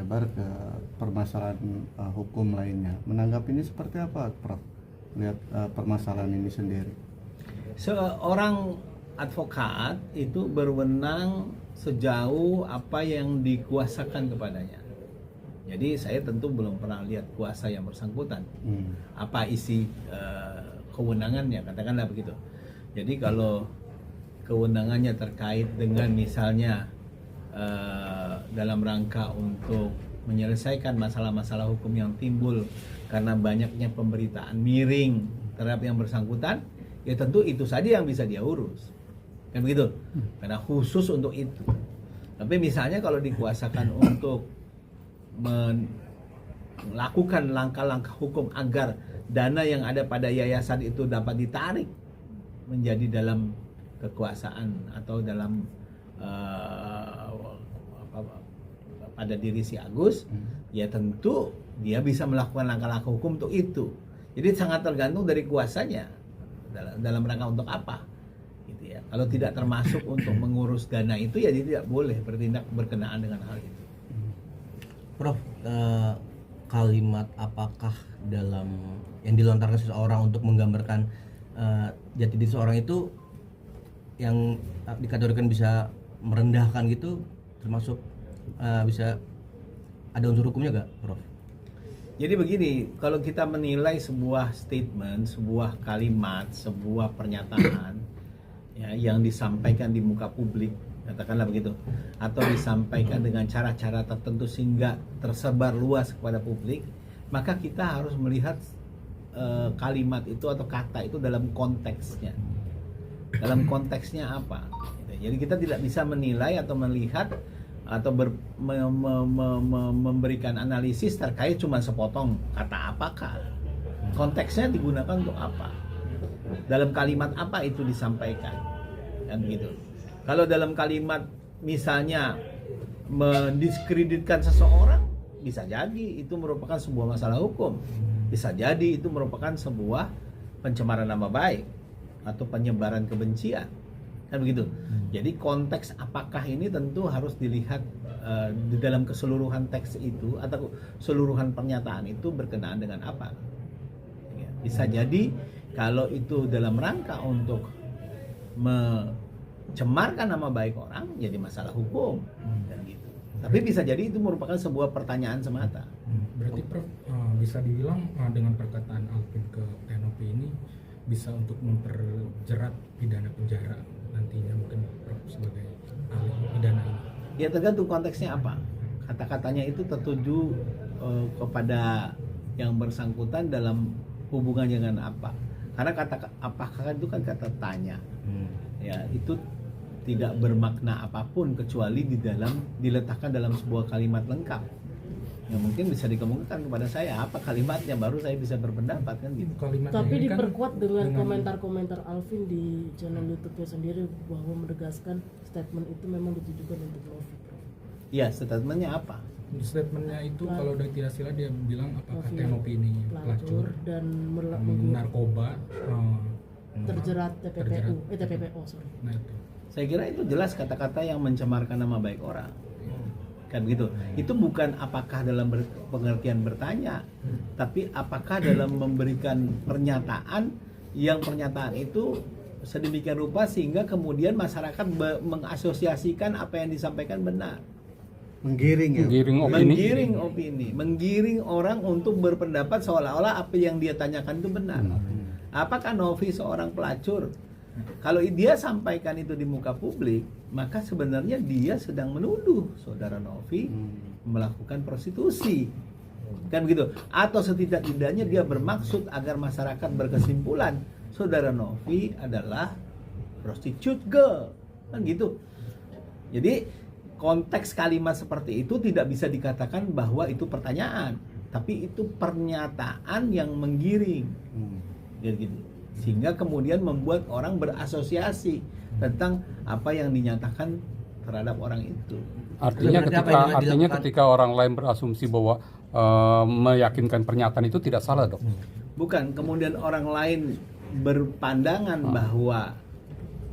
melebar ke permasalahan hukum lainnya. Menanggapi ini seperti apa, Prof? Lihat permasalahan ini sendiri. Seorang advokat itu berwenang sejauh apa yang dikuasakan kepadanya. Jadi saya tentu belum pernah lihat kuasa yang bersangkutan. Apa isi kewenangannya, katakanlah begitu. Jadi kalau kewenangannya terkait dengan misalnya dalam rangka untuk menyelesaikan masalah-masalah hukum yang timbul karena banyaknya pemberitaan miring terhadap yang bersangkutan, ya tentu itu saja yang bisa dia urus. Kan begitu? Karena khusus untuk itu. Tapi misalnya kalau dikuasakan untuk melakukan langkah-langkah hukum agar dana yang ada pada yayasan itu dapat ditarik menjadi dalam kekuasaan atau dalam pada diri si Agus, ya tentu dia bisa melakukan langkah-langkah hukum untuk itu. Jadi sangat tergantung dari kuasanya dalam rangka untuk apa, gitu ya. Kalau tidak termasuk untuk mengurus dana itu, ya dia tidak boleh bertindak berkenaan dengan hal itu. Prof, kalimat apakah dalam yang dilontarkan seseorang untuk menggambarkan jati diri seseorang itu yang dikategorikan bisa merendahkan gitu, termasuk bisa ada unsur hukumnya nggak, Prof? Jadi begini, kalau kita menilai sebuah statement, sebuah kalimat, sebuah pernyataan ya, yang disampaikan di muka publik, katakanlah begitu, atau disampaikan dengan cara-cara tertentu sehingga tersebar luas kepada publik, maka kita harus melihat kalimat itu atau kata itu dalam konteksnya. Dalam konteksnya apa? Jadi kita tidak bisa menilai atau melihat atau memberikan analisis terkait cuma sepotong kata apakah. Konteksnya digunakan untuk apa? Dalam kalimat apa itu disampaikan? Kan begitu. Kalau dalam kalimat misalnya mendiskreditkan seseorang, bisa jadi itu merupakan sebuah masalah hukum. Bisa jadi itu merupakan sebuah pencemaran nama baik atau penyebaran kebencian. Kan begitu. Jadi konteks apakah ini tentu harus dilihat di dalam keseluruhan teks itu atau keseluruhan pernyataan itu berkenaan dengan apa. Ya, bisa jadi kalau itu dalam rangka untuk mencemarkan nama baik orang, jadi masalah hukum dan gitu. Tapi bisa jadi itu merupakan sebuah pertanyaan semata. Berarti Prof, bisa dibilang dengan perkataan Alvin ke NOP ini bisa untuk memperjerat pidana penjara nantinya mungkin Prof sebagai ahli pidana ini. Ya tergantung konteksnya apa. Kata-katanya itu tertuju kepada yang bersangkutan dalam hubungannya dengan apa. Karena kata apakah itu kan kata tanya. Ya, itu tidak bermakna apapun kecuali diletakkan dalam sebuah kalimat lengkap. Yang mungkin bisa dikemukakan kepada saya apa kalimatnya, baru saya bisa berpendapat kan gitu. Tapi diperkuat dengan komentar-komentar Alvin di channel YouTube-nya sendiri bahwa menegaskan statement itu memang ditujukan untuk Novi. Iya, statementnya apa? Statementnya itu kalau udah tidak salah dia bilang apakah Novi ini pelacur dan narkoba terjerat TPPO, sorry. Nah, itu. Saya kira itu jelas kata-kata yang mencemarkan nama baik orang. Kan gitu. Itu bukan apakah dalam pengertian bertanya, tapi apakah dalam memberikan pernyataan yang pernyataan itu sedemikian rupa sehingga kemudian masyarakat mengasosiasikan apa yang disampaikan benar. Menggiring opini, menggiring orang untuk berpendapat seolah-olah apa yang dia tanyakan itu benar. Apakah Novi seorang pelacur? Kalau dia sampaikan itu di muka publik, maka sebenarnya dia sedang menuduh saudara Novi melakukan prostitusi. Kan begitu? Atau setidak-tidaknya dia bermaksud agar masyarakat berkesimpulan saudara Novi adalah prostitute girl. Kan gitu. Jadi konteks kalimat seperti itu tidak bisa dikatakan bahwa itu pertanyaan, tapi itu pernyataan yang menggiring. Gitu. Sehingga kemudian membuat orang berasosiasi tentang apa yang dinyatakan terhadap orang itu. Artinya ketika orang lain berasumsi bahwa meyakinkan pernyataan itu tidak salah, Dok. Bukan, kemudian orang lain berpandangan bahwa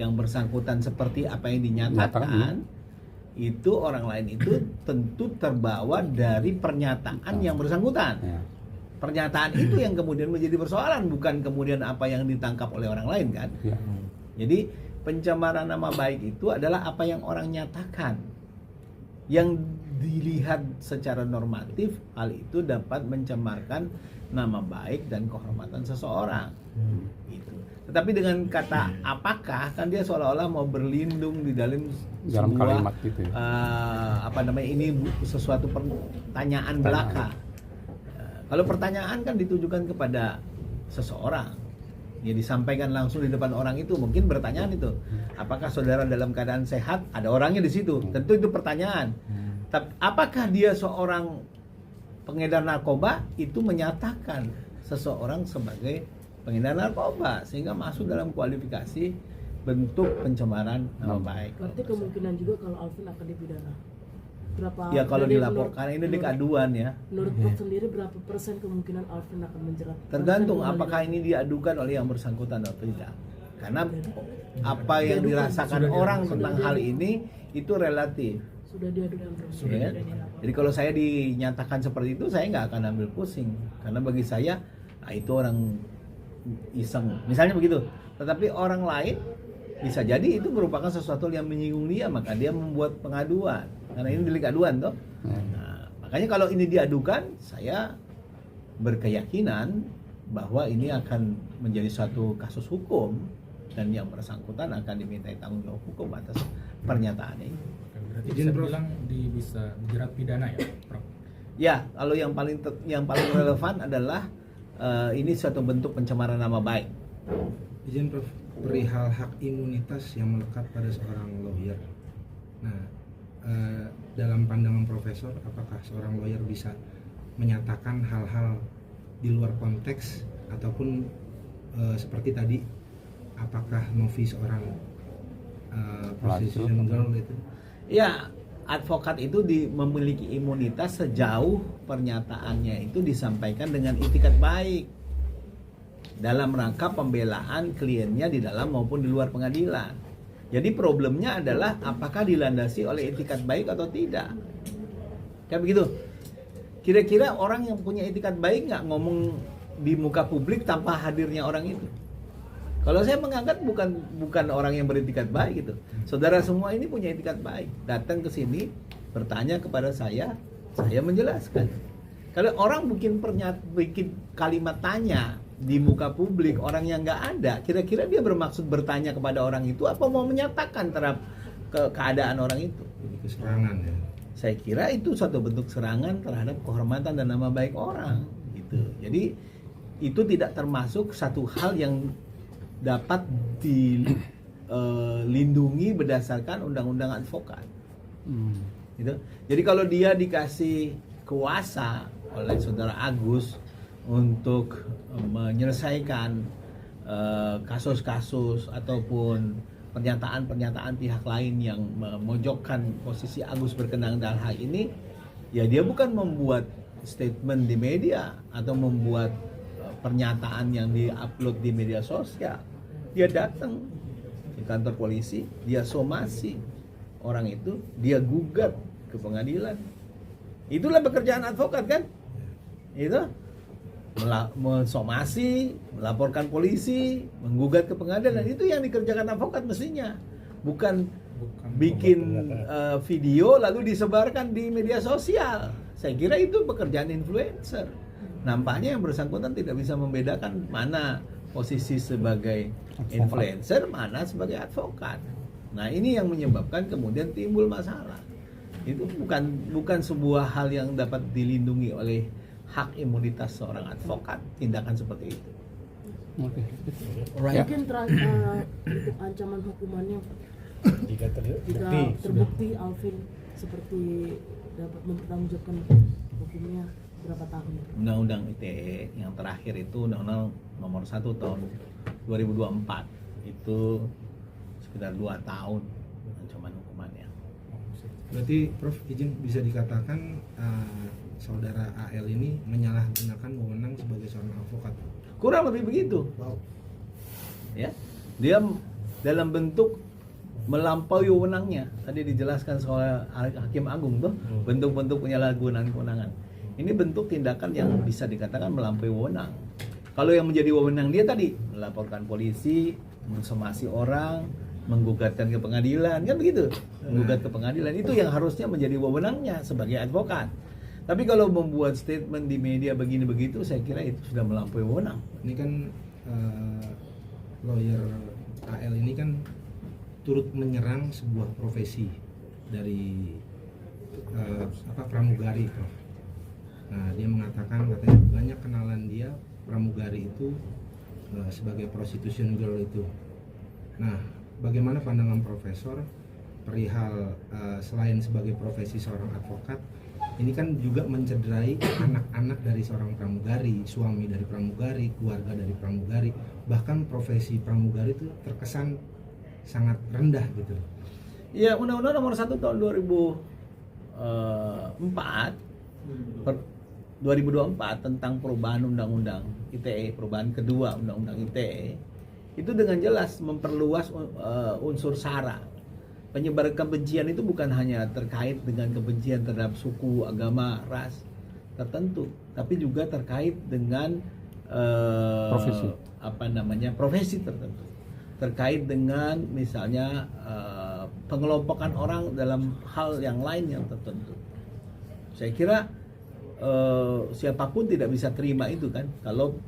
yang bersangkutan seperti apa yang dinyatakan, itu orang lain itu tentu terbawa dari pernyataan yang bersangkutan. Ya. Pernyataan itu yang kemudian menjadi persoalan, bukan kemudian apa yang ditangkap oleh orang lain kan. Ya. Jadi pencemaran nama baik itu adalah apa yang orang nyatakan. Yang dilihat secara normatif, hal itu dapat mencemarkan nama baik dan kehormatan seseorang. Gitu. Tetapi dengan kata apakah, kan dia seolah-olah mau berlindung di dalam sebuah kalimat gitu ya. ini sesuatu pertanyaan belaka. Kalau pertanyaan kan ditujukan kepada seseorang, ya disampaikan langsung di depan orang itu, mungkin pertanyaan itu, apakah saudara dalam keadaan sehat? Ada orangnya di situ, tentu itu pertanyaan. Tapi apakah dia seorang pengedar narkoba? Itu menyatakan seseorang sebagai pengedar narkoba, sehingga masuk dalam kualifikasi bentuk pencemaran nama baik. Berarti kemungkinan juga kalau Alvin akan dipidana. Berapa? Ya kalau dari dilaporkan ini delik aduan ya. Menurut Prof sendiri berapa persen kemungkinan Alvin akan menjerat? Tergantung Persen apakah ini diadukan oleh yang bersangkutan atau tidak. Karena apa yang dirasakan orang tentang hal ini itu relatif. sudah diadukan Prof. Ya. Jadi kalau saya dinyatakan seperti itu, saya nggak akan ambil pusing. Karena bagi saya, nah itu orang iseng. Misalnya begitu. Tetapi orang lain bisa jadi itu merupakan sesuatu yang menyinggung dia, maka dia membuat pengaduan. Karena ini delik aduan toh. Nah, makanya kalau ini diadukan, saya berkeyakinan bahwa ini akan menjadi suatu kasus hukum dan yang bersangkutan akan dimintai tanggung jawab hukum atas pernyataan ini. Berarti bisa bilang bisa dijerat pidana ya, Prof? Ya, kalau yang paling relevan adalah ini suatu bentuk pencemaran nama baik. Izin Prof, perihal hak imunitas yang melekat pada seorang lawyer. Nah, dalam pandangan profesor, apakah seorang lawyer bisa menyatakan hal-hal di luar konteks ataupun seperti tadi, apakah Novi seorang prostitution girl itu? Ya, advokat itu memiliki imunitas sejauh pernyataannya itu disampaikan dengan itikat baik dalam rangka pembelaan kliennya di dalam maupun di luar pengadilan. Jadi problemnya adalah apakah dilandasi oleh itikat baik atau tidak. Kayak begitu. Kira-kira orang yang punya itikat baik nggak ngomong di muka publik tanpa hadirnya orang itu? Kalau saya menganggap bukan orang yang beretikat baik gitu. Saudara semua ini punya etikat baik. Datang ke sini bertanya kepada saya menjelaskan. Kalau orang bikin kalimat tanya di muka publik orang yang nggak ada, kira-kira dia bermaksud bertanya kepada orang itu apa mau menyatakan terhadap keadaan orang itu? Serangan ya. Saya kira itu suatu bentuk serangan terhadap kehormatan dan nama baik orang gitu. Jadi itu tidak termasuk satu hal yang dapat dilindungi berdasarkan undang-undang advokat. Gitu. Jadi kalau dia dikasih kuasa oleh saudara Agus untuk menyelesaikan kasus-kasus ataupun pernyataan-pernyataan pihak lain yang memojokkan posisi Agus berkenaan dalam hal ini, ya dia bukan membuat statement di media atau membuat pernyataan yang diupload di media sosial. Dia datang ke kantor polisi, dia somasi orang itu, dia gugat ke pengadilan. Itulah pekerjaan advokat kan? Itu mensomasi, melaporkan polisi, menggugat ke pengadilan. Itu yang dikerjakan advokat mestinya. Bukan bikin video lalu disebarkan di media sosial. Saya kira itu pekerjaan influencer. Nampaknya yang bersangkutan tidak bisa membedakan mana posisi sebagai influencer, mana sebagai advokat. Nah, ini yang menyebabkan kemudian timbul masalah. Itu bukan sebuah hal yang dapat dilindungi oleh hak imunitas seorang advokat, tindakan seperti itu. Oke. Mungkin untuk ancaman hukumannya jika terbukti Alvin seperti dapat mempertanggungjawabkan hukumnya berapa tahun? Undang-undang ITE yang terakhir itu Undang-Undang Nomor 1 Tahun 2024 itu sekitar 2 tahun ancaman hukumannya. Berarti Prof izin bisa dikatakan saudara AL ini menyalahgunakan wewenang sebagai seorang advokat. Kurang lebih begitu. Wow. Ya, dia dalam bentuk melampaui wewenangnya. Tadi dijelaskan soal Hakim Agung tuh, bentuk-bentuk penyalahgunaan kewenangan. Ini bentuk tindakan yang bisa dikatakan melampaui wewenang. Kalau yang menjadi wewenang dia tadi melaporkan polisi, mensomasi orang, menggugatkan ke pengadilan, kan begitu? Menggugat ke pengadilan itu yang harusnya menjadi wewenangnya sebagai advokat. Tapi kalau membuat statement di media begini begitu, saya kira itu sudah melampaui wewenang. Ini kan lawyer AL ini kan turut menyerang sebuah profesi dari pramugari, Prof. Nah, dia mengatakan katanya banyak kenalan dia pramugari itu sebagai prostitution girl itu. Nah, bagaimana pandangan Profesor perihal selain sebagai profesi seorang advokat, ini kan juga mencederai anak-anak dari seorang pramugari, suami dari pramugari, keluarga dari pramugari, bahkan profesi pramugari itu terkesan sangat rendah gitu. Ya, Undang-Undang Nomor 1 tahun 2024 tentang perubahan Undang-Undang ITE, perubahan kedua Undang-Undang ITE, itu dengan jelas memperluas unsur SARA. Penyebaran kebencian itu bukan hanya terkait dengan kebencian terhadap suku, agama, ras tertentu, tapi juga terkait dengan profesi tertentu, terkait dengan misalnya pengelompokan orang dalam hal yang lain yang tertentu. Saya kira siapapun tidak bisa terima itu kan, kalau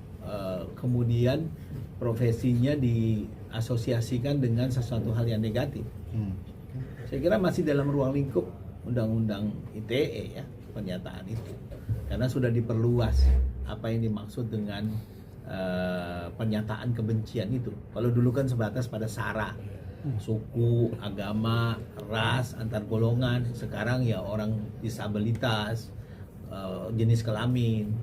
kemudian profesinya diasosiasikan dengan sesuatu hal yang negatif. Saya kira masih dalam ruang lingkup Undang-Undang ITE ya pernyataan itu, karena sudah diperluas apa yang dimaksud dengan pernyataan kebencian itu. Kalau dulu kan sebatas pada SARA, suku, agama, ras, antar golongan. Sekarang ya orang disabilitas, jenis kelamin,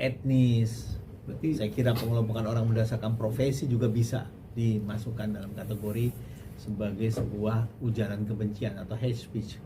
etnis. Berarti saya kira pengelompokan orang berdasarkan profesi juga bisa dimasukkan dalam kategori sebagai sebuah ujaran kebencian atau hate speech.